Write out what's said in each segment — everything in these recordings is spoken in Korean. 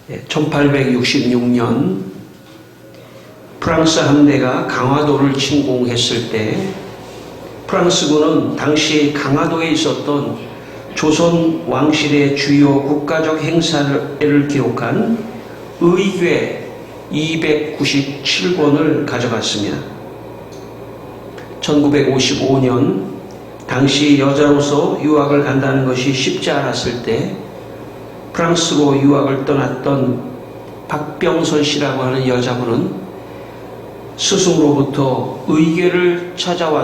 1866년 프랑스 함대가 강화도를 침공했을 때 프랑스군은 당시 강화도에 있었던 조선 왕실의 주요 국가적 행사를 기록한 의궤 297권을 가져갔습니다. 1955년 당시 여자로서 유학을 간다는 것이 쉽지 않았을 때 프랑스로 유학을 떠났던 박병선 씨라고 하는 여자분은 스승으로부터 의궤를 찾아와야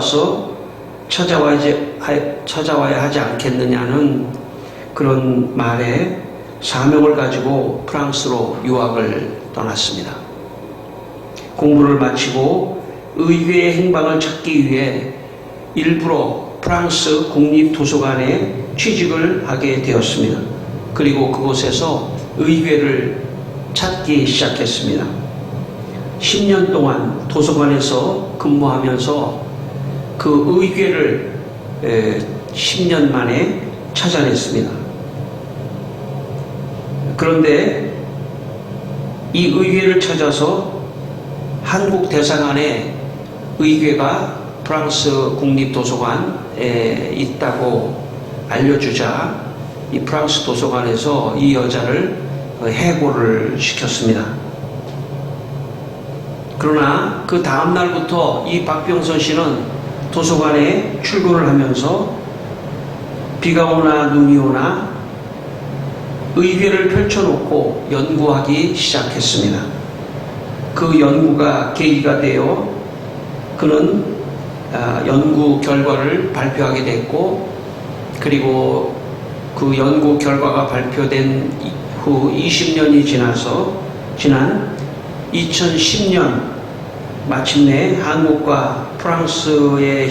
하지 않겠느냐는 그런 말에 사명을 가지고 프랑스로 유학을 떠났습니다. 공부를 마치고 의궤의 행방을 찾기 위해 일부러 프랑스 국립도서관에 취직을 하게 되었습니다. 그리고 그곳에서 의궤를 찾기 시작했습니다. 10년 동안 도서관에서 근무하면서 그 의궤를 10년 만에 찾아냈습니다. 그런데 이 의궤를 찾아서 한국 대사관에 의궤가 프랑스 국립도서관에 있다고 알려주자 이 프랑스 도서관에서 이 여자를 해고를 시켰습니다. 그러나 그 다음 날부터 이 박병선 씨는 도서관에 출근을 하면서 비가 오나 눈이 오나 의궤를 펼쳐놓고 연구하기 시작했습니다. 그 연구가 계기가 되어 그는 연구 결과를 발표하게 됐고, 그리고 그 연구 결과가 발표된 후 20년이 지난 2010년 마침내 한국과 프랑스의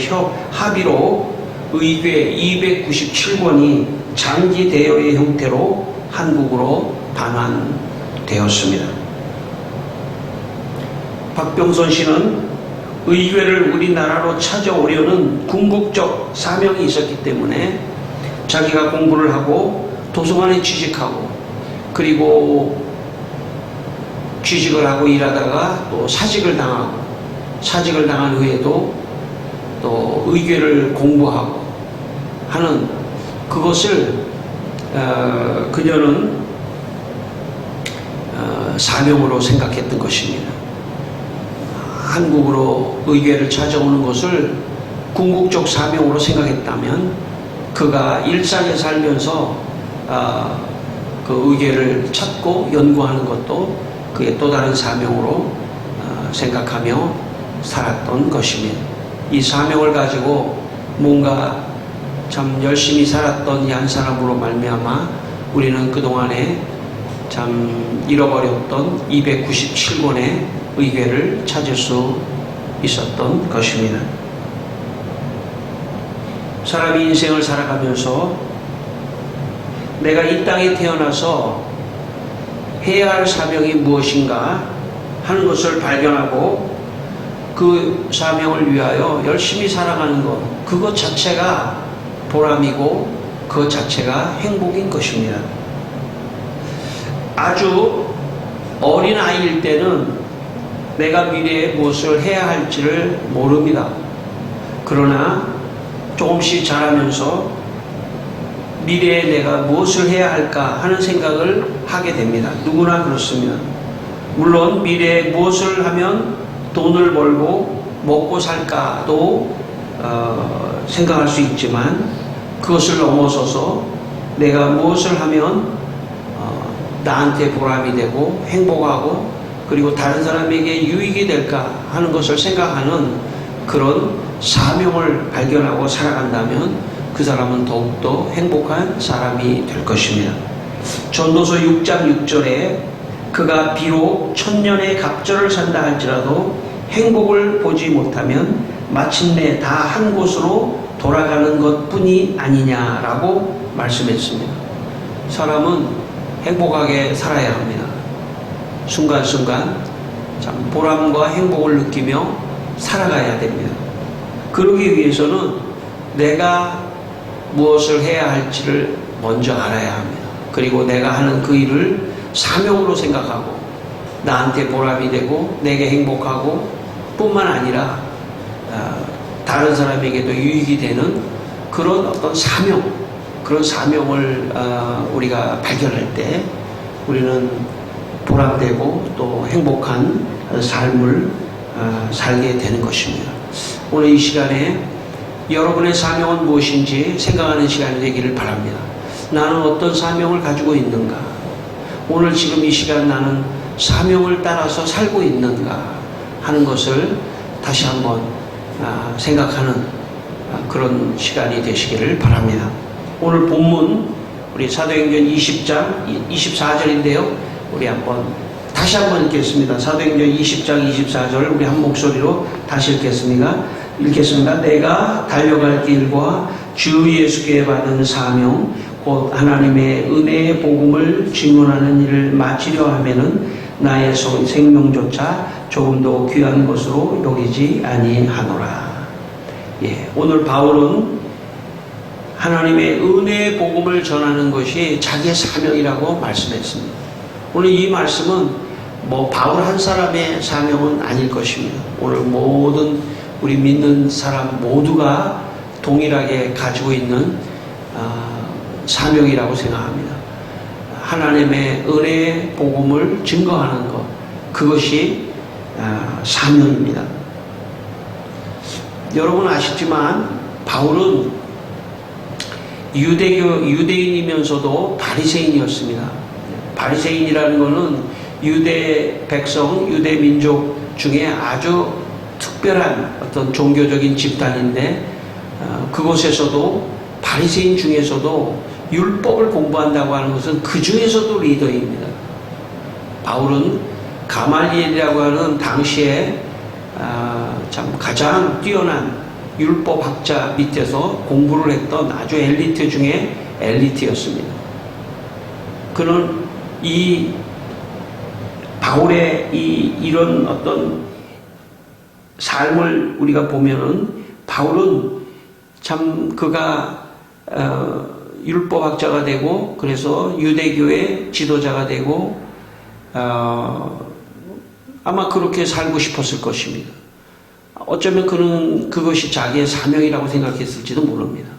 합의로 의궤 297권이 장기 대여의 형태로 한국으로 반환되었습니다. 박병선 씨는 의궤를 우리나라로 찾아오려는 궁극적 사명이 있었기 때문에 자기가 공부를 하고 도서관에 취직하고, 그리고 취직을 하고 일하다가 또 사직을 당한 후에도 또 의궤를 공부하고 하는 그것을 그녀는 사명으로 생각했던 것입니다. 한국으로 의궤를 찾아오는 것을 궁극적 사명으로 생각했다면 그가 일상에 살면서 그 의궤를 찾고 연구하는 것도 그의 또 다른 사명으로 생각하며 살았던 것입니다. 이 사명을 가지고 뭔가 참 열심히 살았던 이 한 사람으로 말미암아 우리는 그동안에 참 잃어버렸던 297권의 의궤를 찾을 수 있었던 것입니다. 사람이 인생을 살아가면서 내가 이 땅에 태어나서 해야 할 사명이 무엇인가 하는 것을 발견하고 그 사명을 위하여 열심히 살아가는 것, 그것 자체가 보람이고 그것 자체가 행복인 것입니다. 아주 어린 아이일 때는 내가 미래에 무엇을 해야 할지를 모릅니다. 그러나 조금씩 자라면서 미래에 내가 무엇을 해야 할까 하는 생각을 하게 됩니다. 누구나 그렇습니다. 물론 미래에 무엇을 하면 돈을 벌고 먹고 살까도 생각할 수 있지만 그것을 넘어서서 내가 무엇을 하면 나한테 보람이 되고 행복하고 그리고 다른 사람에게 유익이 될까 하는 것을 생각하는 그런 사명을 발견하고 살아간다면 그 사람은 더욱더 행복한 사람이 될 것입니다. 전도서 6장 6절에 그가 비록 천년의 갑절을 산다 할지라도 행복을 보지 못하면 마침내 다 한 곳으로 돌아가는 것뿐이 아니냐라고 말씀했습니다. 사람은 행복하게 살아야 합니다. 순간순간 참 보람과 행복을 느끼며 살아가야 됩니다. 그러기 위해서는 내가 무엇을 해야 할지를 먼저 알아야 합니다. 그리고 내가 하는 그 일을 사명으로 생각하고 나한테 보람이 되고 내게 행복하고 뿐만 아니라 다른 사람에게도 유익이 되는 그런 어떤 사명, 그런 사명을 우리가 발견할 때 우리는 보람되고 또 행복한 삶을 살게 되는 것입니다. 오늘 이 시간에 여러분의 사명은 무엇인지 생각하는 시간이 되기를 바랍니다. 나는 어떤 사명을 가지고 있는가? 오늘 지금 이 시간 나는 사명을 따라서 살고 있는가 하는 것을 다시 한번 생각하는 그런 시간이 되시기를 바랍니다. 오늘 본문 우리 사도행전 20장 24절인데요. 우리 다시 한번 읽겠습니다. 사도행전 20장 24절 우리 한 목소리로 다시 읽겠습니다. 내가 달려갈 길과 주 예수께 받은 사명 곧 하나님의 은혜의 복음을 증언하는 일을 마치려 하면은 나의 생명조차 조금도 귀한 것으로 여기지 아니하노라. 오늘 바울은 하나님의 은혜의 복음을 전하는 것이 자기의 사명이라고 말씀했습니다. 오늘 이 말씀은 바울 한 사람의 사명은 아닐 것입니다. 오늘 모든 우리 믿는 사람 모두가 동일하게 가지고 있는 사명이라고 생각합니다. 하나님의 은혜의 복음을 증거하는 것, 그것이 사명입니다. 여러분 아시지만 바울은 유대인이면서도 바리새인이었습니다. 바리새인이라는 것은 유대 백성, 유대 민족 중에 아주 특별한 어떤 종교적인 집단인데 그곳에서도 바리새인 중에서도 율법을 공부한다고 하는 것은 그 중에서도 리더입니다. 바울은 가말리엘이라고 하는 당시에 참 가장 뛰어난 율법학자 밑에서 공부를 했던 아주 엘리트 중에 엘리트였습니다. 그는 이 바울의 이런 어떤 삶을 우리가 보면은 바울은 참 그가 율법학자가 되고 그래서 유대교의 지도자가 되고 아마 그렇게 살고 싶었을 것입니다. 어쩌면 그는 그것이 자기의 사명이라고 생각했을지도 모릅니다.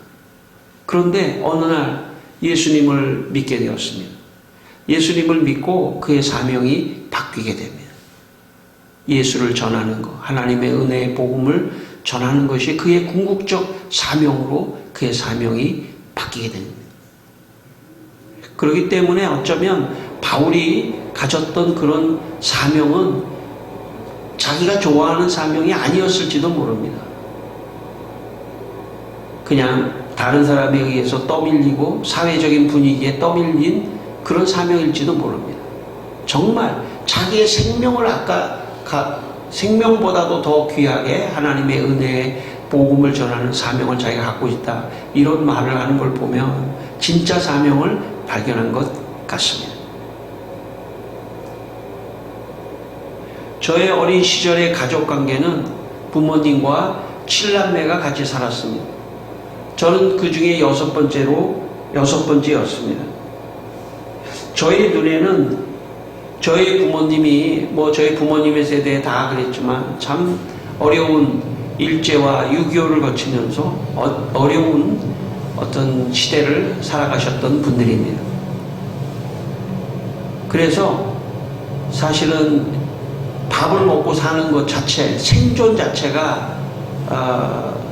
그런데 어느 날 예수님을 믿게 되었습니다. 예수님을 믿고 그의 사명이 바뀌게 됩니다. 예수를 전하는 것, 하나님의 은혜의 복음을 전하는 것이 그의 궁극적 사명으로 그의 사명이 바뀌게 됩니다. 그렇기 때문에 어쩌면 바울이 가졌던 그런 사명은 자기가 좋아하는 사명이 아니었을지도 모릅니다. 그냥 다른 사람에 의해서 떠밀리고 사회적인 분위기에 떠밀린 그런 사명일지도 모릅니다. 정말 자기의 생명을 생명보다도 더 귀하게 하나님의 은혜의 복음을 전하는 사명을 자기가 갖고 있다. 이런 말을 하는 걸 보면 진짜 사명을 발견한 것 같습니다. 저의 어린 시절의 가족관계는 부모님과 7남매가 같이 살았습니다. 저는 그 중에 여섯 번째였습니다. 저의 눈에는 저희 부모님이 저희 부모님의 세대에 다 그랬지만 참 어려운 일제와 6.25를 거치면서 어려운 어떤 시대를 살아가셨던 분들입니다. 그래서 사실은 밥을 먹고 사는 것 자체, 생존 자체가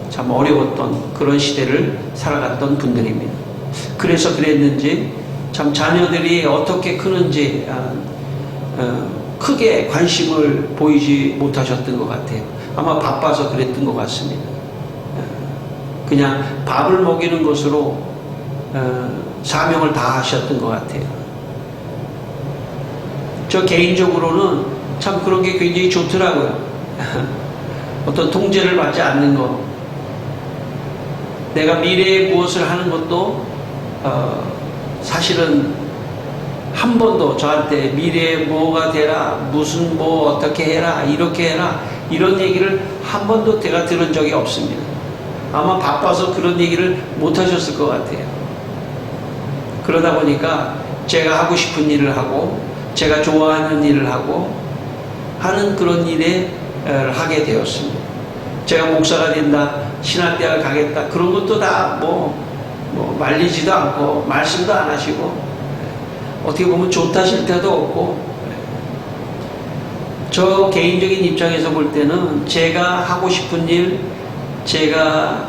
참 어려웠던 그런 시대를 살아갔던 분들입니다. 그래서 그랬는지 참 자녀들이 어떻게 크는지 크게 관심을 보이지 못하셨던 것 같아요. 아마 바빠서 그랬던 것 같습니다. 그냥 밥을 먹이는 것으로 사명을 다하셨던 것 같아요. 저 개인적으로는 참 그런 게 굉장히 좋더라고요. 어떤 통제를 받지 않는 것, 내가 미래에 무엇을 하는 것도 사실은 한 번도 저한테 미래에 뭐가 되라, 무슨 어떻게 해라, 이렇게 해라, 이런 얘기를 한 번도 제가 들은 적이 없습니다. 아마 바빠서 그런 얘기를 못 하셨을 것 같아요. 그러다 보니까 제가 하고 싶은 일을 하고 제가 좋아하는 일을 하고 하는 그런 일에 하게 되었습니다. 제가 목사가 된다, 신학대학을 가겠다, 그런 것도 다 말리지도 않고 말씀도 안 하시고 어떻게 보면 좋다 싫다도 없고, 저 개인적인 입장에서 볼 때는 제가 하고 싶은 일, 제가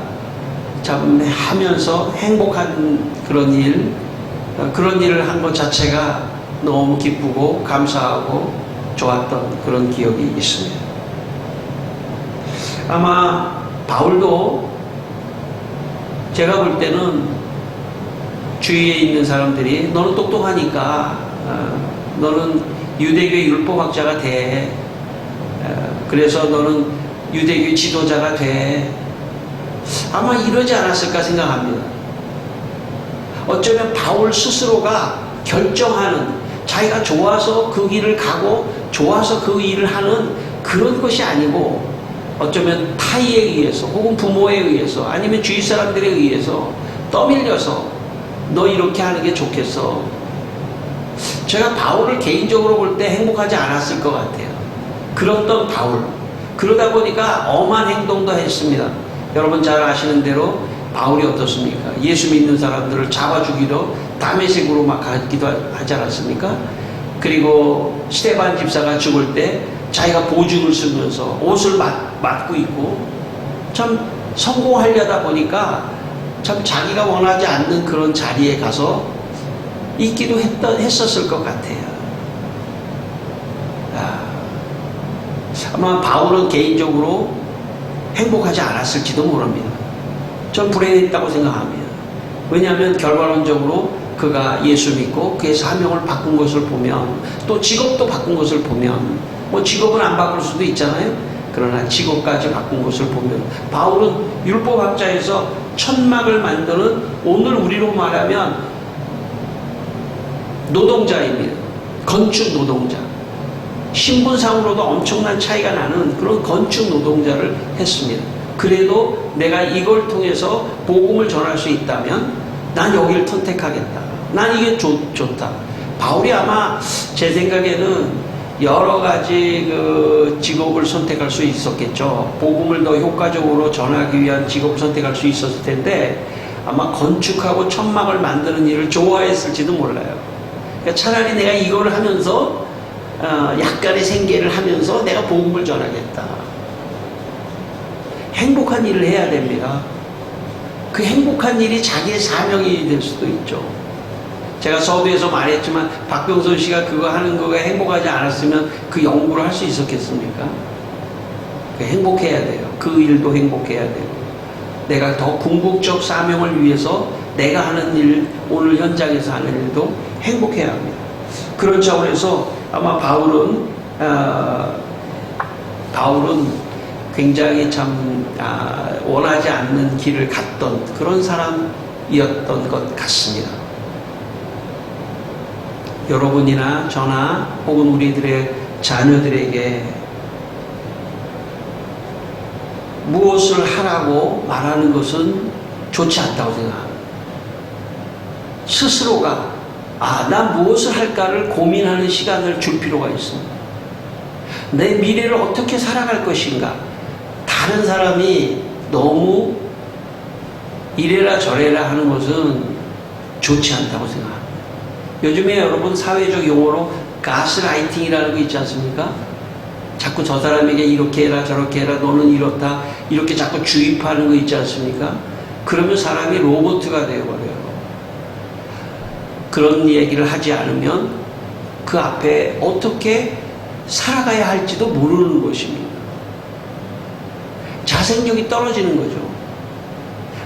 참 하면서 행복한 그런 일을 한 것 자체가 너무 기쁘고 감사하고 좋았던 그런 기억이 있습니다. 아마 바울도 제가 볼 때는 주위에 있는 사람들이 너는 똑똑하니까 너는 유대교의 율법학자가 돼, 그래서 너는 유대교의 지도자가 돼, 아마 이러지 않았을까 생각합니다. 어쩌면 바울 스스로가 결정하는, 자기가 좋아서 그 길을 가고 좋아서 그 일을 하는 그런 것이 아니고, 어쩌면 타의에 의해서 혹은 부모에 의해서 아니면 주위 사람들에 의해서 떠밀려서 너 이렇게 하는 게 좋겠어. 제가 바울을 개인적으로 볼 때 행복하지 않았을 것 같아요. 그랬던 바울. 그러다 보니까 엄한 행동도 했습니다. 여러분 잘 아시는 대로 바울이 어떻습니까? 예수 믿는 사람들을 잡아 죽이러 다메섹으로 막 가기도 하지 않았습니까? 그리고 스데반 집사가 죽을 때 자기가 보증을 쓰면서 옷을 맞고 있고, 참 성공하려다 보니까 참 자기가 원하지 않는 그런 자리에 가서 있기도 했었을 것 같아요. 아마 바울은 개인적으로 행복하지 않았을지도 모릅니다. 전 불행했다고 생각합니다. 왜냐하면 결과론적으로 그가 예수 믿고 그의 사명을 바꾼 것을 보면, 또 직업도 바꾼 것을 보면, 직업은 안 바꿀 수도 있잖아요. 그러나 직업까지 바꾼 것을 보면 바울은 율법학자에서 천막을 만드는, 오늘 우리로 말하면 노동자입니다. 건축 노동자. 신분상으로도 엄청난 차이가 나는 그런 건축 노동자를 했습니다. 그래도 내가 이걸 통해서 복음을 전할 수 있다면 난 여기를 선택하겠다. 난 이게 좋다. 바울이 아마 제 생각에는 여러 가지 그 직업을 선택할 수 있었겠죠. 복음을 더 효과적으로 전하기 위한 직업을 선택할 수 있었을 텐데 아마 건축하고 천막을 만드는 일을 좋아했을지도 몰라요. 그러니까 차라리 내가 이걸 하면서 약간의 생계를 하면서 내가 복음을 전하겠다. 행복한 일을 해야 됩니다. 그 행복한 일이 자기의 사명이 될 수도 있죠. 제가 서두에서 말했지만 박병선 씨가 그거 하는 거가 행복하지 않았으면 그 연구를 할 수 있었겠습니까? 행복해야 돼요. 그 일도 행복해야 돼요. 내가 더 궁극적 사명을 위해서 내가 하는 일, 오늘 현장에서 하는 일도 행복해야 합니다. 그런 차원에서 아마 바울은 굉장히 참 원하지 않는 길을 갔던 그런 사람이었던 것 같습니다. 여러분이나 저나 혹은 우리들의 자녀들에게 무엇을 하라고 말하는 것은 좋지 않다고 생각합니다. 스스로가 난 무엇을 할까를 고민하는 시간을 줄 필요가 있습니다. 내 미래를 어떻게 살아갈 것인가. 다른 사람이 너무 이래라 저래라 하는 것은 좋지 않다고 생각합니다. 요즘에 여러분 사회적 용어로 가스라이팅이라는 거 있지 않습니까? 자꾸 저 사람에게 이렇게 해라 저렇게 해라 너는 이렇다 이렇게 자꾸 주입하는 거 있지 않습니까? 그러면 사람이 로봇가 되어버려요. 그런 얘기를 하지 않으면 그 앞에 어떻게 살아가야 할지도 모르는 것입니다. 자생력이 떨어지는 거죠.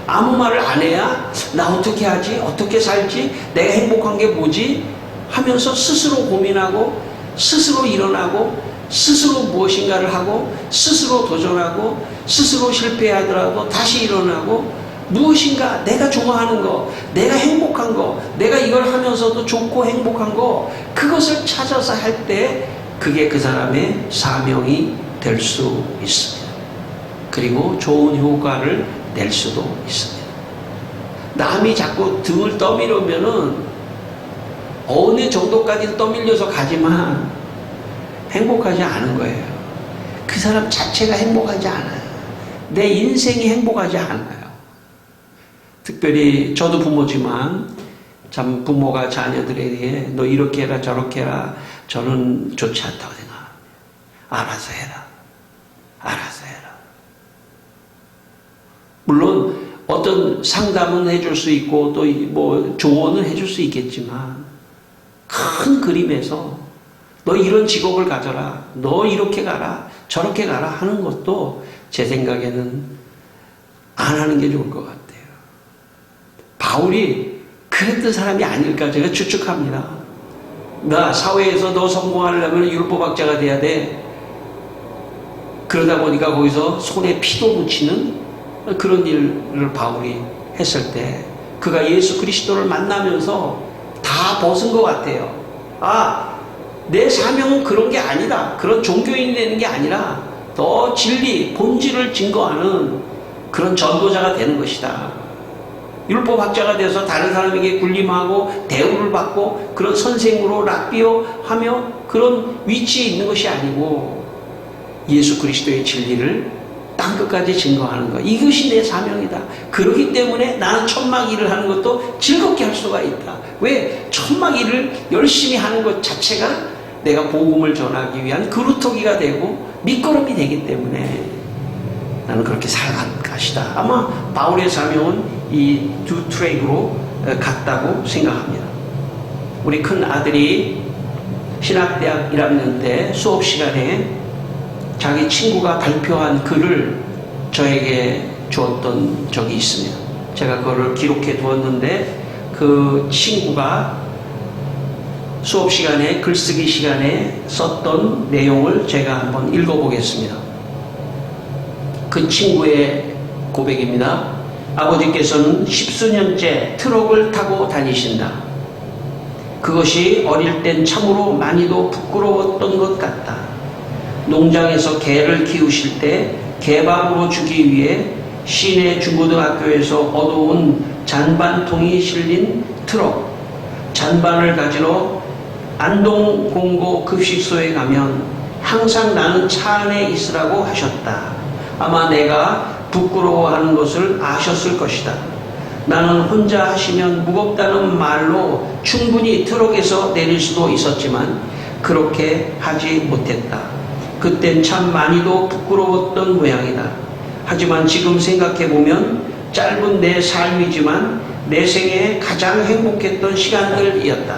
아무 말을 안 해야 나 어떻게 하지? 어떻게 살지? 내가 행복한 게 뭐지? 하면서 스스로 고민하고 스스로 일어나고 스스로 무엇인가를 하고 스스로 도전하고 스스로 실패하더라도 다시 일어나고 무엇인가 내가 좋아하는 거, 내가 행복한 거, 내가 이걸 하면서도 좋고 행복한 거, 그것을 찾아서 할 때 그게 그 사람의 사명이 될 수 있습니다. 그리고 좋은 효과를 낼 수도 있습니다. 남이 자꾸 등을 떠밀으면은 어느 정도까지 떠밀려서 가지만 행복하지 않은 거예요. 그 사람 자체가 행복하지 않아요. 내 인생이 행복하지 않아요. 특별히 저도 부모지만 참 부모가 자녀들에게 너 이렇게 해라 저렇게 해라 저는 좋지 않다고 생각합니다. 알아서 해라. 알아서 해라. 물론 어떤 상담은 해줄 수 있고 또 뭐 조언은 해줄 수 있겠지만 큰 그림에서 너 이런 직업을 가져라. 너 이렇게 가라. 저렇게 가라 하는 것도 제 생각에는 안 하는 게 좋을 것 같아요. 바울이 그랬던 사람이 아닐까 제가 추측합니다. 나 사회에서 너 성공하려면 율법학자가 돼야 돼. 그러다 보니까 거기서 손에 피도 묻히는 그런 일을 바울이 했을 때 그가 예수 그리스도를 만나면서 다 벗은 것 같아요. 아, 내 사명은 그런 게 아니다. 그런 종교인이 되는 게 아니라 더 진리, 본질을 증거하는 그런 전도자가 되는 것이다. 율법학자가 돼서 다른 사람에게 군림하고 대우를 받고 그런 선생으로 랍비어 하며 그런 위치에 있는 것이 아니고 예수 그리스도의 진리를 땅끝까지 증거하는 것. 이것이 내 사명이다. 그렇기 때문에 나는 천막 일을 하는 것도 즐겁게 할 수가 있다. 왜? 천막 일을 열심히 하는 것 자체가 내가 복음을 전하기 위한 그루터기가 되고 밑거름이 되기 때문에 나는 그렇게 살아갈 것이다. 아마 바울의 사명은 이 두 트랙으로 같다고 생각합니다. 우리 큰 아들이 신학대학 1학년 때 수업 시간에 자기 친구가 발표한 글을 저에게 주었던 적이 있습니다. 제가 그거를 기록해 두었는데 그 친구가 수업 시간에 글쓰기 시간에 썼던 내용을 제가 한번 읽어보겠습니다. 그 친구의 고백입니다. 아버지께서는 10수년째 트럭을 타고 다니신다. 그것이 어릴 땐 참으로 많이도 부끄러웠던 것 같다. 농장에서 개를 키우실 때 개밥으로 주기 위해 시내 중고등학교에서 얻어온 잔반통이 실린 트럭, 잔반을 가지러 안동 공고 급식소에 가면 항상 나는 차 안에 있으라고 하셨다. 아마 내가 부끄러워하는 것을 아셨을 것이다. 나는 혼자 하시면 무겁다는 말로 충분히 트럭에서 내릴 수도 있었지만 그렇게 하지 못했다. 그땐 참 많이도 부끄러웠던 모양이다. 하지만 지금 생각해보면 짧은 내 삶이지만 내 생애에 가장 행복했던 시간들이었다.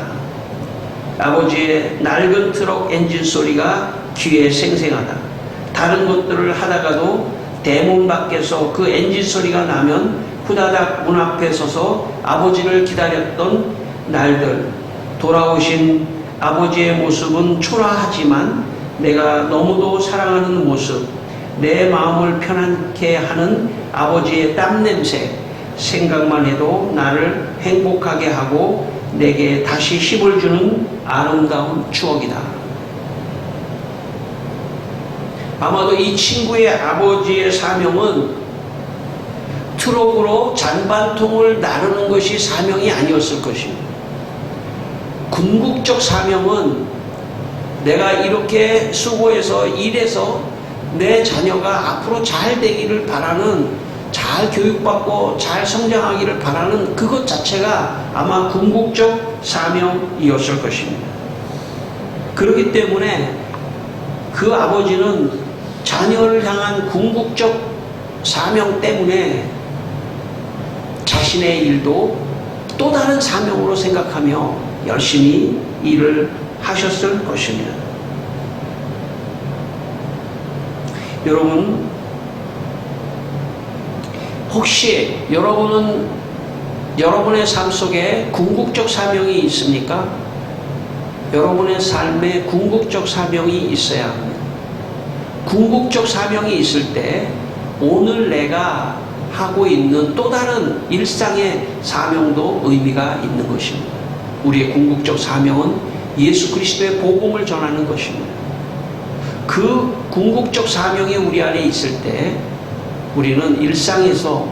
아버지의 낡은 트럭 엔진 소리가 귀에 생생하다. 다른 것들을 하다가도 대문 밖에서 그 엔진 소리가 나면 후다닥 문 앞에 서서 아버지를 기다렸던 날들. 돌아오신 아버지의 모습은 초라하지만 내가 너무도 사랑하는 모습, 내 마음을 편안케 하는 아버지의 땀냄새, 생각만 해도 나를 행복하게 하고 내게 다시 힘을 주는 아름다운 추억이다. 아마도 이 친구의 아버지의 사명은 트럭으로 잔반통을 나르는 것이 사명이 아니었을 것입니다. 궁극적 사명은 내가 이렇게 수고해서 일해서 내 자녀가 앞으로 잘 되기를 바라는, 잘 교육받고 잘 성장하기를 바라는 그것 자체가 아마 궁극적 사명이었을 것입니다. 그렇기 때문에 그 아버지는 자녀를 향한 궁극적 사명 때문에 자신의 일도 또 다른 사명으로 생각하며 열심히 일을 하셨을 것입니다. 여러분, 혹시 여러분은 여러분의 삶 속에 궁극적 사명이 있습니까? 여러분의 삶에 궁극적 사명이 있어야 합니다. 궁극적 사명이 있을 때 오늘 내가 하고 있는 또 다른 일상의 사명도 의미가 있는 것입니다. 우리의 궁극적 사명은 예수 그리스도의 복음을 전하는 것입니다. 그 궁극적 사명이 우리 안에 있을 때 우리는 일상에서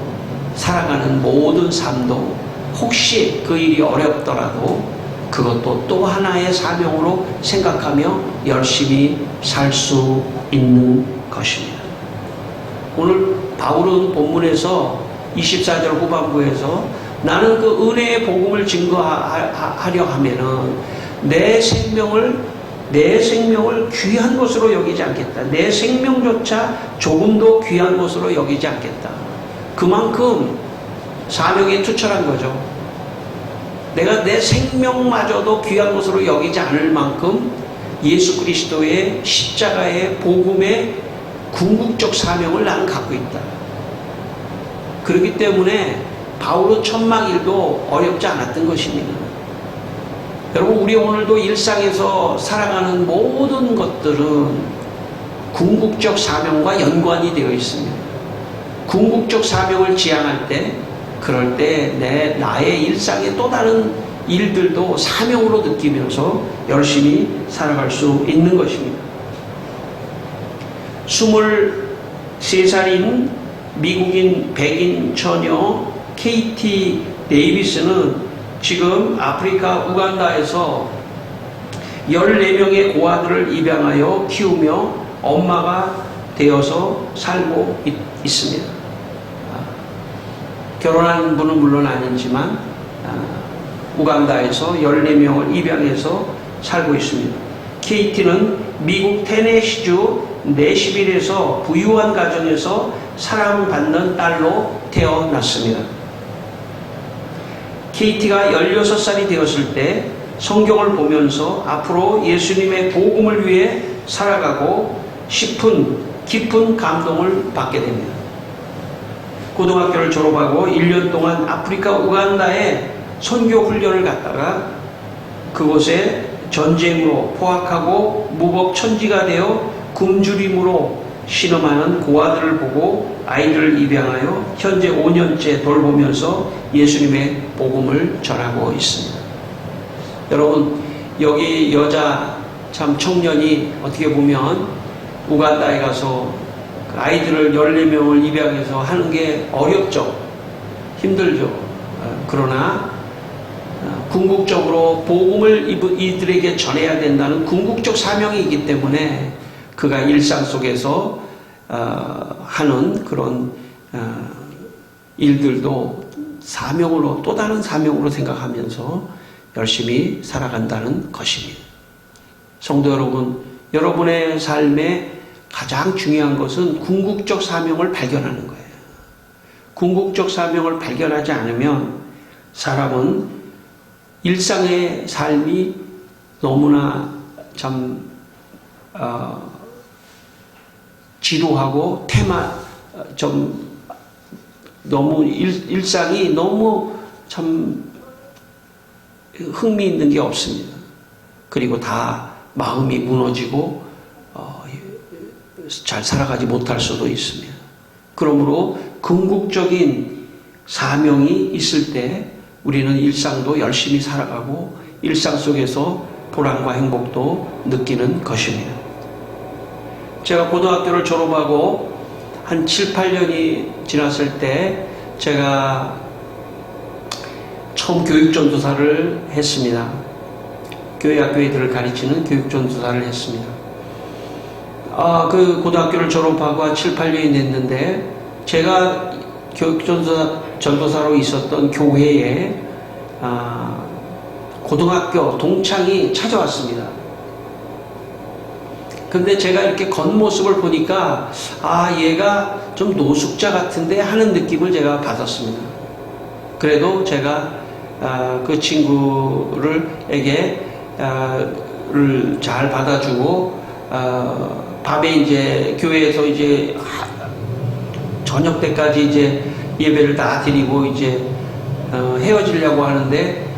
살아가는 모든 삶도 혹시 그 일이 어렵더라도 그것도 또 하나의 사명으로 생각하며 열심히 살 수 있는 것입니다. 오늘 바울은 본문에서 24절 후반부에서 나는 그 은혜의 복음을 증거하려 하면은 내 생명을 귀한 것으로 여기지 않겠다. 내 생명조차 조금도 귀한 것으로 여기지 않겠다. 그만큼 사명에 투철한 거죠. 내가 내 생명마저도 귀한 것으로 여기지 않을 만큼 예수 그리스도의 십자가의 복음의 궁극적 사명을 나는 갖고 있다. 그렇기 때문에 바울의 천막일도 어렵지 않았던 것입니다. 여러분, 우리 오늘도 일상에서 살아가는 모든 것들은 궁극적 사명과 연관이 되어 있습니다. 궁극적 사명을 지향할 때, 그럴 때 나의 일상의 또 다른 일들도 사명으로 느끼면서 열심히 살아갈 수 있는 것입니다. 23살인 미국인 백인 처녀 KT 데이비스는 지금 아프리카 우간다에서 14명의 고아들을 입양하여 키우며 엄마가 되어서 살고 있습니다. 결혼한 분은 물론 아니지만 우간다에서 14명을 입양해서 살고 있습니다. KT는 미국 테네시주 내시빌에서 부유한 가정에서 사랑받는 딸로 태어났습니다. KT가 16살이 되었을 때 성경을 보면서 앞으로 예수님의 복음을 위해 살아가고 싶은 깊은 감동을 받게 됩니다. 고등학교를 졸업하고 1년 동안 아프리카 우간다에 선교 훈련을 갔다가 그곳에 전쟁으로 포악하고 무법천지가 되어 굶주림으로 신음하는 고아들을 보고 아이들을 입양하여 현재 5년째 돌보면서 예수님의 복음을 전하고 있습니다. 여러분, 여기 여자 참 청년이 어떻게 보면 우간다에 가서 아이들을 14명을 입양해서 하는 게 어렵죠. 힘들죠. 그러나 궁극적으로 복음을 이들에게 전해야 된다는 궁극적 사명이 있기 때문에 그가 일상 속에서 하는 그런 일들도 사명으로, 또 다른 사명으로 생각하면서 열심히 살아간다는 것입니다. 성도 여러분, 여러분의 삶에 가장 중요한 것은 궁극적 사명을 발견하는 거예요. 궁극적 사명을 발견하지 않으면 사람은 일상의 삶이 너무나 참 지루하고 좀 너무 일상이 너무 참 흥미있는 게 없습니다. 그리고 다 마음이 무너지고 잘 살아가지 못할 수도 있습니다. 그러므로 궁극적인 사명이 있을 때 우리는 일상도 열심히 살아가고 일상 속에서 보람과 행복도 느끼는 것입니다. 제가 고등학교를 졸업하고 한 7, 8년이 지났을 때 제가 처음 교육전도사를 했습니다. 교회 학교애들을 가르치는 교육전도사를 했습니다. 고등학교를 졸업하고 한 7, 8년이 됐는데 제가 교육전도사로 있었던 교회에 고등학교 동창이 찾아왔습니다. 근데 제가 이렇게 겉모습을 보니까 얘가 좀 노숙자 같은데 하는 느낌을 제가 받았습니다. 그래도 제가 그 친구에게 잘 받아주고 밤에 이제 교회에서 이제 저녁 때까지 이제 예배를 다 드리고 이제 헤어지려고 하는데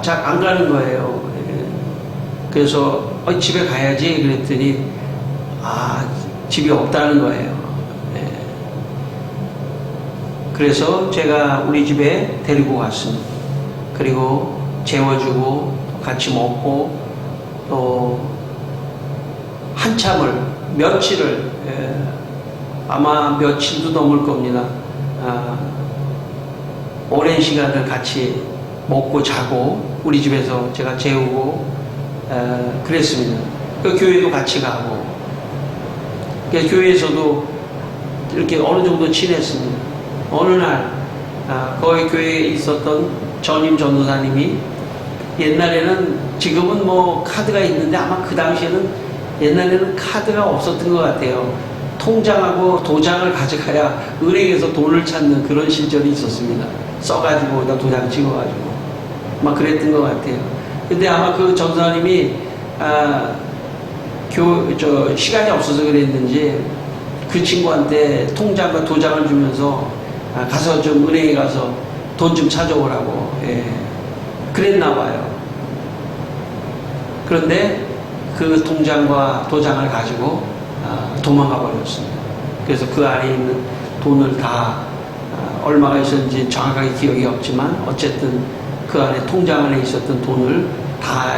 잘 안 가는 거예요. 그래서 집에 가야지 그랬더니 집이 없다는 거예요. 그래서 제가 우리 집에 데리고 갔습니다. 그리고 재워주고 같이 먹고 또 한참을 며칠을 아마 며칠도 넘을 겁니다. 오랜 시간을 같이 먹고 자고 우리 집에서 제가 재우고 그랬습니다. 그 교회도 같이 가고 교회에서도 이렇게 어느 정도 친했습니다. 어느 날 거기 교회에 있었던 전임 전도사님이 옛날에는 지금은 뭐 카드가 있는데 아마 그 당시에는 옛날에는 카드가 없었던 것 같아요. 통장하고 도장을 가져가야 은행에서 돈을 찾는 그런 시절이 있었습니다. 써가지고 거기다 도장 찍어가지고 막 그랬던 것 같아요. 근데 아마 그 전도사님이 시간이 없어서 그랬는지 그 친구한테 통장과 도장을 주면서 가서 좀 은행에 가서 돈 좀 찾아오라고 그랬나 봐요. 그런데 그 통장과 도장을 가지고 도망가 버렸습니다. 그래서 그 안에 있는 돈을 다 얼마가 있었는지 정확하게 기억이 없지만 어쨌든 그 안에 통장 안에 있었던 돈을 다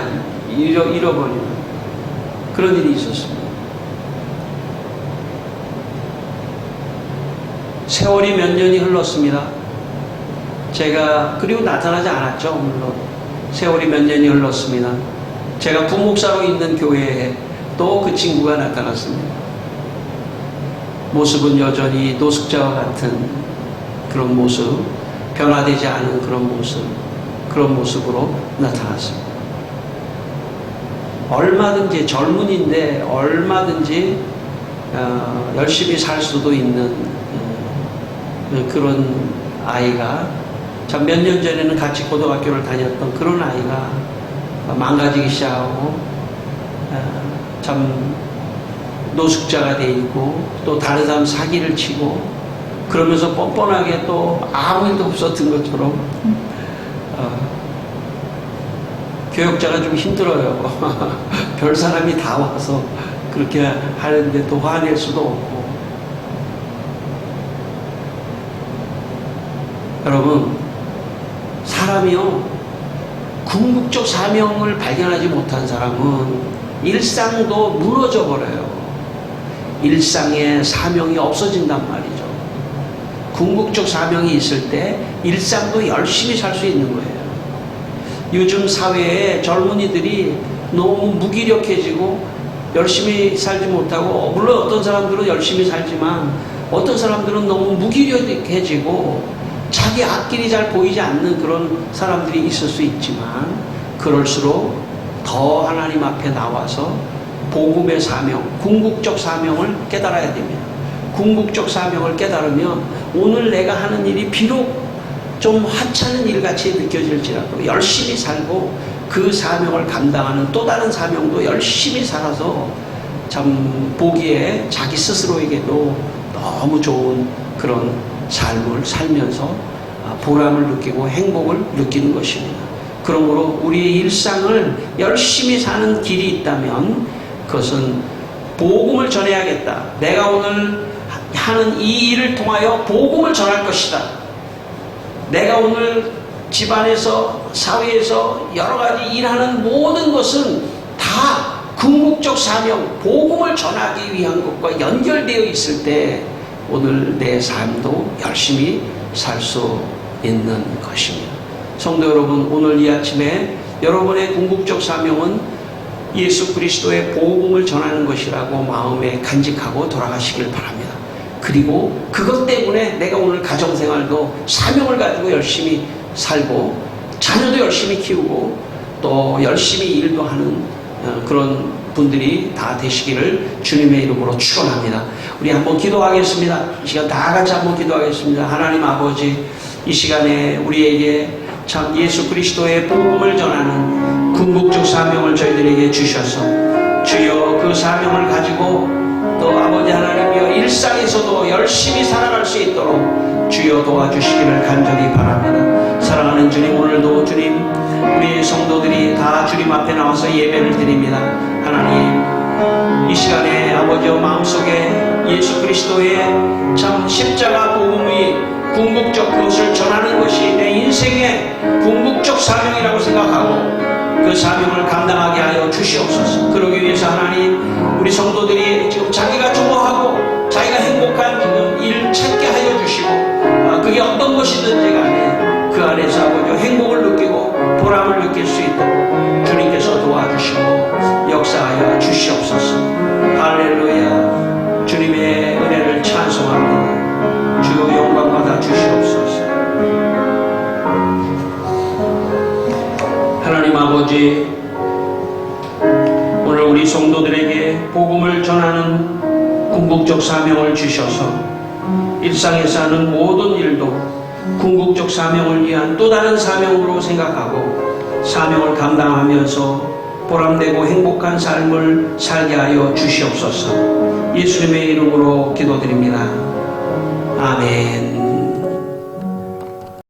잃어버리는 그런 일이 있었습니다. 세월이 몇 년이 흘렀습니다. 그리고 나타나지 않았죠, 물론. 세월이 몇 년이 흘렀습니다. 제가 부목사로 있는 교회에 또 그 친구가 나타났습니다. 모습은 여전히 노숙자와 같은 그런 모습, 변화되지 않은 그런 모습으로 나타났습니다. 얼마든지 젊은이인데 얼마든지 열심히 살 수도 있는 그런 아이가 참 몇 년 전에는 같이 고등학교를 다녔던 그런 아이가 망가지기 시작하고 참 노숙자가 돼 있고 또 다른 사람 사기를 치고 그러면서 뻔뻔하게 또 아무 일도 없었던 것처럼 교역자가 좀 힘들어요. 별 사람이 다 와서 그렇게 하는데 또 화낼 수도 없고. 여러분, 사람이요, 궁극적 사명을 발견하지 못한 사람은 일상도 무너져 버려요. 일상의 사명이 없어진단 말이죠. 궁극적 사명이 있을 때 일상도 열심히 살 수 있는 거예요. 요즘 사회에 젊은이들이 너무 무기력해지고 열심히 살지 못하고, 물론 어떤 사람들은 열심히 살지만 어떤 사람들은 너무 무기력해지고 자기 앞길이 잘 보이지 않는 그런 사람들이 있을 수 있지만, 그럴수록 더 하나님 앞에 나와서 복음의 사명, 궁극적 사명을 깨달아야 됩니다. 궁극적 사명을 깨달으면 오늘 내가 하는 일이 비록 좀 하찮은 일같이 느껴질지라도 열심히 살고 그 사명을 감당하는 또 다른 사명도 열심히 살아서 참 보기에 자기 스스로에게도 너무 좋은 그런 삶을 살면서 보람을 느끼고 행복을 느끼는 것입니다. 그러므로 우리의 일상을 열심히 사는 길이 있다면 그것은 복음을 전해야겠다. 내가 오늘 하는 이 일을 통하여 복음을 전할 것이다. 내가 오늘 집안에서, 사회에서 여러 가지 일하는 모든 것은 다 궁극적 사명, 복음을 전하기 위한 것과 연결되어 있을 때 오늘 내 삶도 열심히 살 수 있는 것입니다. 성도 여러분, 오늘 이 아침에 여러분의 궁극적 사명은 예수 그리스도의 복음을 전하는 것이라고 마음에 간직하고 돌아가시길 바랍니다. 그리고 그것 때문에 내가 오늘 가정생활도 사명을 가지고 열심히 살고 자녀도 열심히 키우고 또 열심히 일도 하는 그런 분들이 다 되시기를 주님의 이름으로 축원합니다. 우리 한번 기도하겠습니다. 이 시간 다 같이 한번 기도하겠습니다. 하나님 아버지, 이 시간에 우리에게 참 예수 그리스도의 복음을 전하는 궁극적 사명을 저희들에게 주셔서 주여 그 사명을 가지고 또 아버지 하나님이여 일상에서도 열심히 살아갈 수 있도록 주여 도와주시기를 간절히 바랍니다. 사랑하는 주님, 오늘도 주님 우리의 성도들이 다 주님 앞에 나와서 예배를 드립니다. 하나님, 이 시간에 아버지여 마음속에 예수 그리스도의 참 십자가 복음이 궁극적 그것을 전하는 것이 내 인생의 궁극적 사명이라고 생각하고 그 사명을 감당하게 하여 주시옵소서. 그러기 위해서 하나님, 우리 성도들이 지금 자기가 좋아하고 자기가 행복한 그 일 찾게 하여 주시고 그게 어떤 것이든지 간에 그 안에서 아버지 행복을 느끼고 보람을 느낄 수 아버지, 오늘 우리 성도들에게 복음을 전하는 궁극적 사명을 주셔서 일상에서 하는 모든 일도 궁극적 사명을 위한 또 다른 사명으로 생각하고 사명을 감당하면서 보람되고 행복한 삶을 살게 하여 주시옵소서. 예수님의 이름으로 기도드립니다. 아멘.